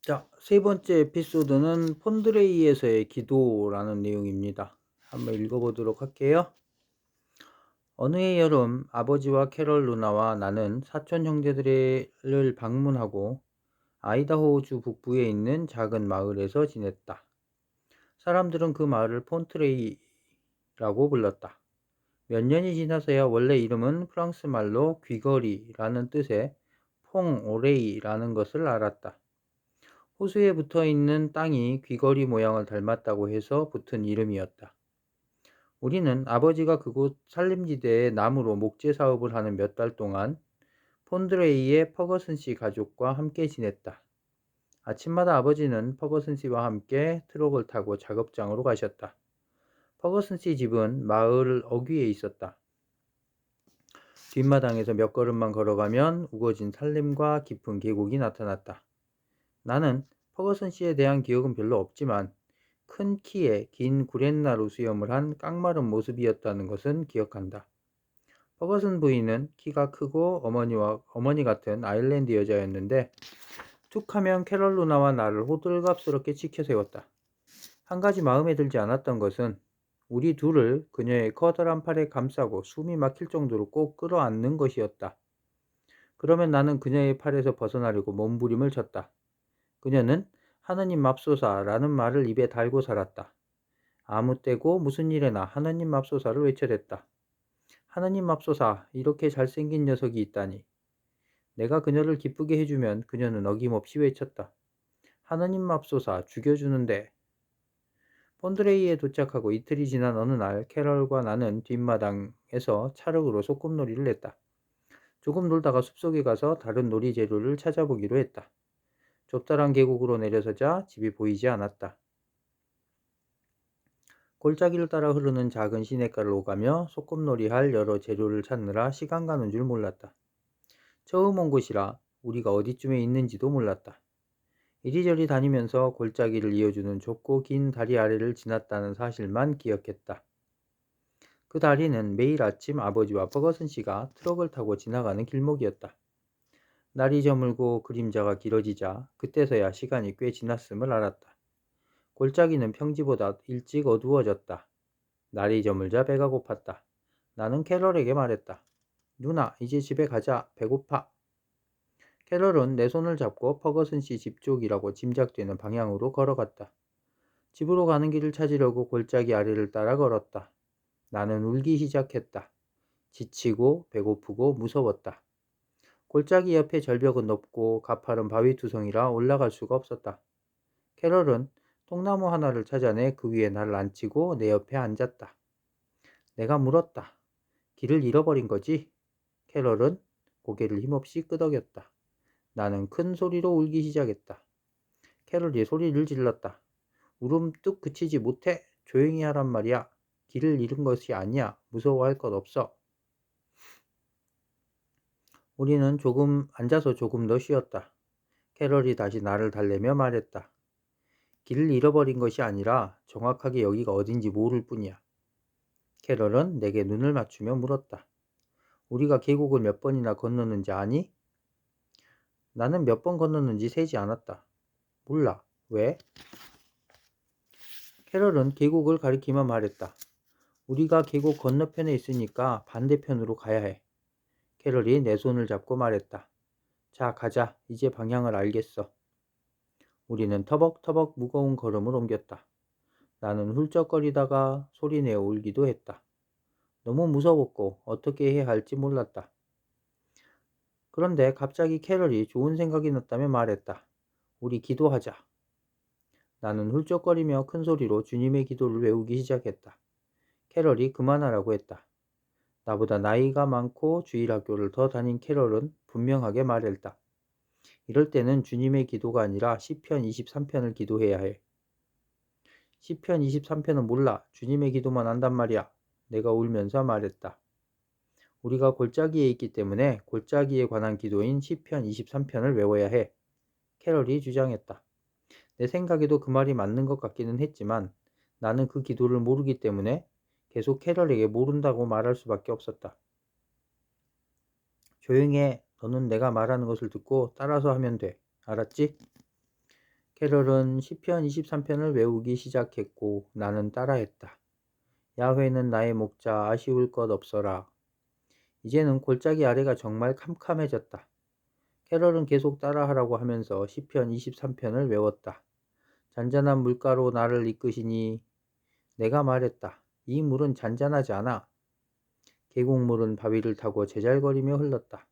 자, 세 번째 에피소드는 폰드레이에서의 기도라는 내용입니다. 한번 읽어보도록 할게요. 어느 해 여름 아버지와 캐럴 누나와 나는 사촌 형제들을 방문하고 아이다호주 북부에 있는 작은 마을에서 지냈다. 사람들은 그 마을을 폰트레이라고 불렀다. 몇 년이 지나서야 원래 이름은 프랑스 말로 귀걸이라는 뜻의 퐁오레이라는 것을 알았다. 호수에 붙어 있는 땅이 귀걸이 모양을 닮았다고 해서 붙은 이름이었다. 우리는 아버지가 그곳 산림지대에 나무로 목재 사업을 하는 몇 달 동안 폰드레이의 퍼거슨 씨 가족과 함께 지냈다. 아침마다 아버지는 퍼거슨 씨와 함께 트럭을 타고 작업장으로 가셨다. 퍼거슨 씨 집은 마을 어귀에 있었다. 뒷마당에서 몇 걸음만 걸어가면 우거진 산림과 깊은 계곡이 나타났다. 나는 퍼거슨 씨에 대한 기억은 별로 없지만 큰 키에 긴 구렛나루 수염을 한 깡마른 모습이었다는 것은 기억한다. 퍼거슨 부인은 키가 크고 어머니 같은 아일랜드 여자였는데 툭하면 캐럴 누나와 나를 호들갑스럽게 치켜세웠다. 한 가지 마음에 들지 않았던 것은 우리 둘을 그녀의 커다란 팔에 감싸고 숨이 막힐 정도로 꼭 끌어안는 것이었다. 그러면 나는 그녀의 팔에서 벗어나려고 몸부림을 쳤다. 그녀는 하느님 맙소사라는 말을 입에 달고 살았다. 아무 때고 무슨 일에나 하느님 맙소사를 외쳐댔다. 하느님 맙소사, 이렇게 잘생긴 녀석이 있다니. 내가 그녀를 기쁘게 해주면 그녀는 어김없이 외쳤다. 하느님 맙소사, 죽여주는데. 폰드레이에 도착하고 이틀이 지난 어느 날 캐럴과 나는 뒷마당에서 찰흙으로 소꿉놀이를 했다. 조금 놀다가 숲속에 가서 다른 놀이 재료를 찾아보기로 했다. 좁다란 계곡으로 내려서자 집이 보이지 않았다. 골짜기를 따라 흐르는 작은 시냇가를 오가며 소꿉놀이할 여러 재료를 찾느라 시간 가는 줄 몰랐다. 처음 온 곳이라 우리가 어디쯤에 있는지도 몰랐다. 이리저리 다니면서 골짜기를 이어주는 좁고 긴 다리 아래를 지났다는 사실만 기억했다. 그 다리는 매일 아침 아버지와 퍼거슨 씨가 트럭을 타고 지나가는 길목이었다. 날이 저물고 그림자가 길어지자 그때서야 시간이 꽤 지났음을 알았다. 골짜기는 평지보다 일찍 어두워졌다. 날이 저물자 배가 고팠다. 나는 캐럴에게 말했다. 누나, 이제 집에 가자. 배고파. 캐럴은 내 손을 잡고 퍼거슨 씨 집 쪽이라고 짐작되는 방향으로 걸어갔다. 집으로 가는 길을 찾으려고 골짜기 아래를 따라 걸었다. 나는 울기 시작했다. 지치고 배고프고 무서웠다. 골짜기 옆에 절벽은 높고 가파른 바위투성이라 올라갈 수가 없었다. 캐럴은 통나무 하나를 찾아내 그 위에 나를 앉히고 내 옆에 앉았다. 내가 물었다. 길을 잃어버린 거지? 캐럴은 고개를 힘없이 끄덕였다. 나는 큰 소리로 울기 시작했다. 캐럴이 소리를 질렀다. 울음 뚝 그치지 못해. 조용히 하란 말이야. 길을 잃은 것이 아니야. 무서워할 것 없어. 우리는 앉아서 조금 더 쉬었다. 캐럴이 다시 나를 달래며 말했다. 길을 잃어버린 것이 아니라 정확하게 여기가 어딘지 모를 뿐이야. 캐럴은 내게 눈을 맞추며 물었다. 우리가 계곡을 몇 번이나 건넜는지 아니? 나는 몇 번 건넜는지 세지 않았다. 몰라. 왜? 캐럴은 계곡을 가리키며 말했다. 우리가 계곡 건너편에 있으니까 반대편으로 가야 해. 캐럴이 내 손을 잡고 말했다. 자, 가자. 이제 방향을 알겠어. 우리는 터벅터벅 무거운 걸음을 옮겼다. 나는 훌쩍거리다가 소리내어 울기도 했다. 너무 무서웠고 어떻게 해야 할지 몰랐다. 그런데 갑자기 캐럴이 좋은 생각이 났다며 말했다. 우리 기도하자. 나는 훌쩍거리며 큰 소리로 주님의 기도를 외우기 시작했다. 캐럴이 그만하라고 했다. 나보다 나이가 많고 주일학교를 더 다닌 캐럴은 분명하게 말했다. 이럴 때는 주님의 기도가 아니라 시편 23편을 기도해야 해. 시편 23편은 몰라. 주님의 기도만 한단 말이야. 내가 울면서 말했다. 우리가 골짜기에 있기 때문에 골짜기에 관한 기도인 시편 23편을 외워야 해. 캐럴이 주장했다. 내 생각에도 그 말이 맞는 것 같기는 했지만 나는 그 기도를 모르기 때문에 계속 캐럴에게 모른다고 말할 수밖에 없었다. 조용히 해. 너는 내가 말하는 것을 듣고 따라서 하면 돼. 알았지? 캐럴은 시편 23편을 외우기 시작했고 나는 따라했다. 야훼는 나의 목자, 아쉬울 것 없어라. 이제는 골짜기 아래가 정말 캄캄해졌다. 캐럴은 계속 따라하라고 하면서 시편 23편을 외웠다. 잔잔한 물가로 나를 이끄시니 내가 말했다. 이 물은 잔잔하지 않아. 계곡물은 바위를 타고 제잘거리며 흘렀다.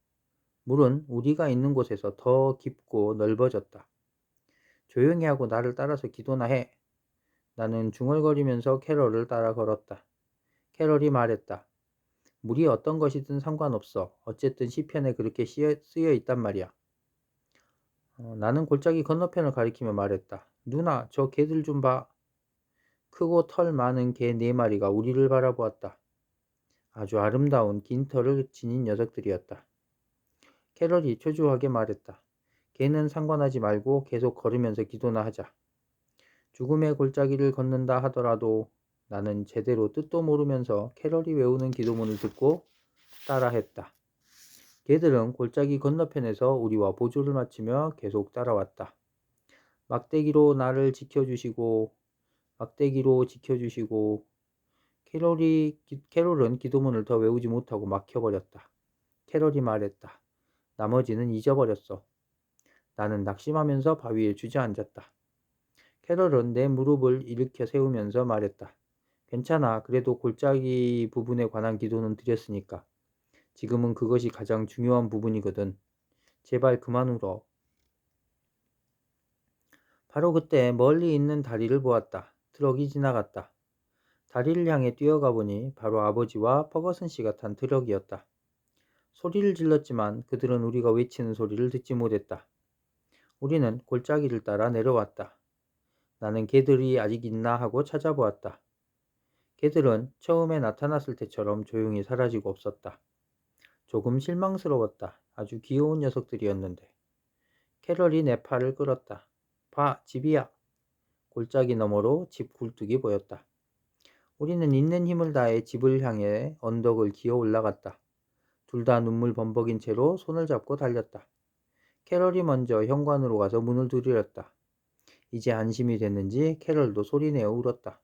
물은 우리가 있는 곳에서 더 깊고 넓어졌다. 조용히 하고 나를 따라서 기도나 해. 나는 중얼거리면서 캐럴을 따라 걸었다. 캐럴이 말했다. 물이 어떤 것이든 상관없어. 어쨌든 시편에 그렇게 쓰여 있단 말이야. 나는 골짜기 건너편을 가리키며 말했다. 누나, 저 개들 좀 봐. 크고 털 많은 개 4마리가 우리를 바라보았다. 아주 아름다운 긴 털을 지닌 녀석들이었다. 캐럴이 초조하게 말했다. 개는 상관하지 말고 계속 걸으면서 기도나 하자. 죽음의 골짜기를 걷는다 하더라도 나는 제대로 뜻도 모르면서 캐럴이 외우는 기도문을 듣고 따라했다. 개들은 골짜기 건너편에서 우리와 보조를 맞추며 계속 따라왔다. 막대기로 나를 지켜주시고, 막대기로 지켜주시고, 캐롤은 기도문을 더 외우지 못하고 막혀버렸다. 캐럴이 말했다. 나머지는 잊어버렸어. 나는 낙심하면서 바위에 주저앉았다. 캐럴은 내 무릎을 일으켜 세우면서 말했다. 괜찮아. 그래도 골짜기 부분에 관한 기도는 드렸으니까. 지금은 그것이 가장 중요한 부분이거든. 제발 그만 울어. 바로 그때 멀리 있는 다리를 보았다. 트럭이 지나갔다. 다리를 향해 뛰어가 보니 바로 아버지와 퍼거슨 씨가 탄 트럭이었다. 소리를 질렀지만 그들은 우리가 외치는 소리를 듣지 못했다. 우리는 골짜기를 따라 내려왔다. 나는 개들이 아직 있나 하고 찾아보았다. 개들은 처음에 나타났을 때처럼 조용히 사라지고 없었다. 조금 실망스러웠다. 아주 귀여운 녀석들이었는데. 캐럴이 내 팔을 끌었다. 봐, 집이야. 골짜기 너머로 집 굴뚝이 보였다. 우리는 있는 힘을 다해 집을 향해 언덕을 기어 올라갔다. 둘 다 눈물 범벅인 채로 손을 잡고 달렸다. 캐럴이 먼저 현관으로 가서 문을 두드렸다. 이제 안심이 됐는지 캐럴도 소리내어 울었다.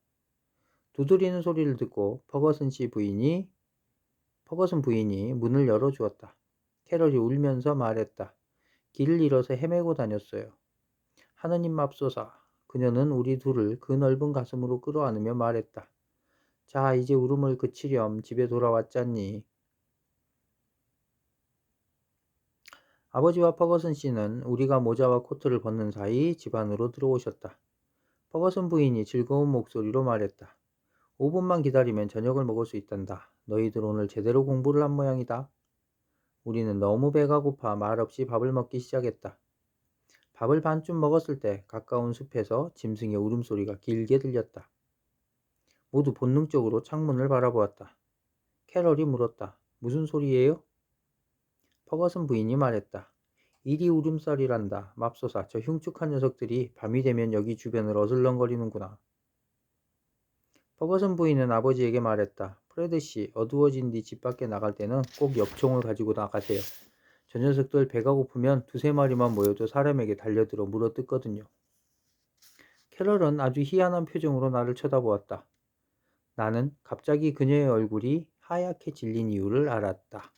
두드리는 소리를 듣고 퍼거슨 부인이 문을 열어주었다. 캐럴이 울면서 말했다. 길을 잃어서 헤매고 다녔어요. 하느님 맙소사. 그녀는 우리 둘을 그 넓은 가슴으로 끌어안으며 말했다. 자, 이제 울음을 그치렴. 집에 돌아왔잖니. 아버지와 퍼거슨 씨는 우리가 모자와 코트를 벗는 사이 집 안으로 들어오셨다. 퍼거슨 부인이 즐거운 목소리로 말했다. 5분만 기다리면 저녁을 먹을 수 있단다. 너희들 오늘 제대로 공부를 한 모양이다. 우리는 너무 배가 고파 말없이 밥을 먹기 시작했다. 밥을 반쯤 먹었을 때 가까운 숲에서 짐승의 울음소리가 길게 들렸다. 모두 본능적으로 창문을 바라보았다. 캐럴이 물었다. 무슨 소리예요? 퍼거슨 부인이 말했다. 이리 울음소리란다. 맙소사, 저 흉측한 녀석들이 밤이 되면 여기 주변을 어슬렁거리는구나. 퍼거슨 부인은 아버지에게 말했다. 프레드 씨, 어두워진 뒤 집 밖에 나갈 때는 꼭 엽총을 가지고 나가세요. 저 녀석들 배가 고프면 2~3마리만 모여도 사람에게 달려들어 물어뜯거든요. 캐럴은 아주 희한한 표정으로 나를 쳐다보았다. 나는 갑자기 그녀의 얼굴이 하얗게 질린 이유를 알았다.